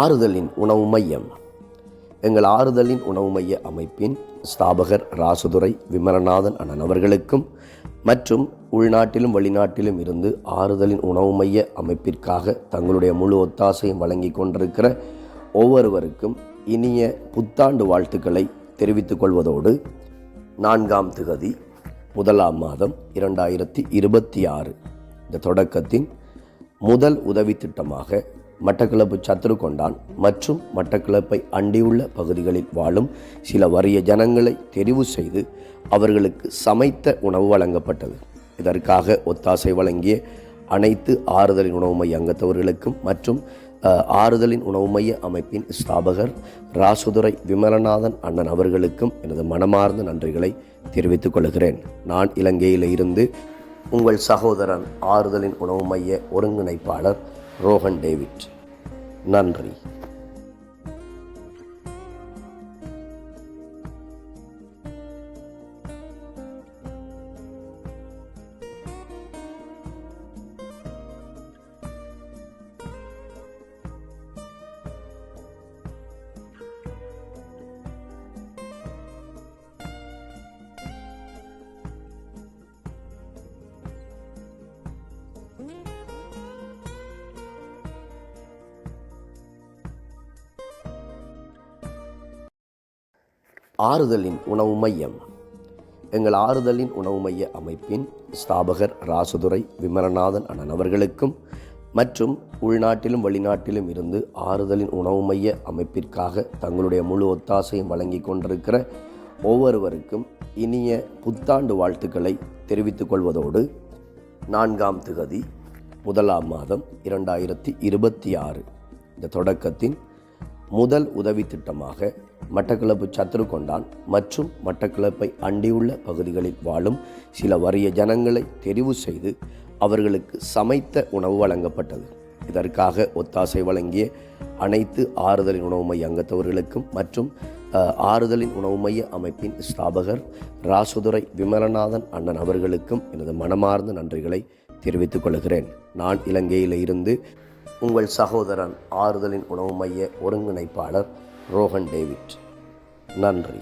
ஆறுதலின் உணவு மையம். எங்கள் ஆறுதலின் உணவு மைய அமைப்பின் ஸ்தாபகர் ராசுதுரை விமலநாதன் அண்ணன் அவர்களுக்கும் மற்றும் உள்நாட்டிலும் வெளிநாட்டிலும் இருந்து ஆறுதலின் உணவு மைய அமைப்பிற்காக தங்களுடைய முழு ஒத்தாசையும் வழங்கி கொண்டிருக்கிற ஒவ்வொருவருக்கும் இனிய புத்தாண்டு வாழ்த்துக்களை தெரிவித்துக் கொள்வதோடு 4ஆம் திகதி 1ஆம் மாதம் 2026 இந்த தொடக்கத்தின் முதல் உதவி திட்டமாக மட்டக்களப்பு சத்துருக்கொண்டான் மற்றும் மட்டக்களப்பை அண்டியுள்ள பகுதிகளில் வாழும் சில வறிய ஜனங்களை தெரிவு செய்து அவர்களுக்கு சமைத்த உணவு வழங்கப்பட்டது. இதற்காக ஒத்தாசை வழங்கிய அனைத்து ஆறுதலின் உணவு மைய அங்கத்தவர்களுக்கும் மற்றும் ஆறுதலின் உணவு மைய அமைப்பின் ஸ்தாபகர் ராசுதுரை விமலநாதன் அண்ணன் அவர்களுக்கும் எனது மனமார்ந்த நன்றிகளை தெரிவித்துக் கொள்கிறேன். நான் இலங்கையில் இருந்து உங்கள் சகோதரன் ஆறுதலின் உணவு மைய ஒருங்கிணைப்பாளர் ரோஹன் டேவிட். நன்றி. ஆறுதலின் உணவு மையம். எங்கள் ஆறுதலின் உணவு மைய அமைப்பின் ஸ்தாபகர் ராசுதுரை விமலநாதன் அண்ணன் அவர்களுக்கும் மற்றும் உள்நாட்டிலும் வெளிநாட்டிலும் இருந்து ஆறுதலின் உணவு மைய அமைப்பிற்காக தங்களுடைய முழு ஒத்தாசையும் வழங்கி கொண்டிருக்கிற ஒவ்வொருவருக்கும் இனிய புத்தாண்டு வாழ்த்துக்களை தெரிவித்துக் கொள்வதோடு 4ஆம் திகதி 1ஆம் மாதம் 2026 இந்த தொடக்கத்தின் முதல் உதவி திட்டமாக மட்டக்களப்பு சத்துருக்கொண்டான் மற்றும் மட்டக்களப்பை அண்டியுள்ள பகுதிகளில் வாழும் சில வறிய ஜனங்களை தெரிவு செய்து அவர்களுக்கு சமைத்த உணவு வழங்கப்பட்டது. இதற்காக ஒத்தாசை வழங்கிய அனைத்து ஆறுதலின் உணவு மைய அங்கத்தவர்களுக்கும் மற்றும் ஆறுதலின் உணவு மைய அமைப்பின் ஸ்தாபகர் ராசுதுரை விமலநாதன் அண்ணன் அவர்களுக்கும் எனது மனமார்ந்த நன்றிகளை தெரிவித்துக் கொள்கிறேன். நான் இலங்கையில் இருந்து உங்கள் சகோதரன் ஆறுதலின் உணவு மைய ஒருங்கிணைப்பாளர் ரோஹன் டேவிட். நன்றி.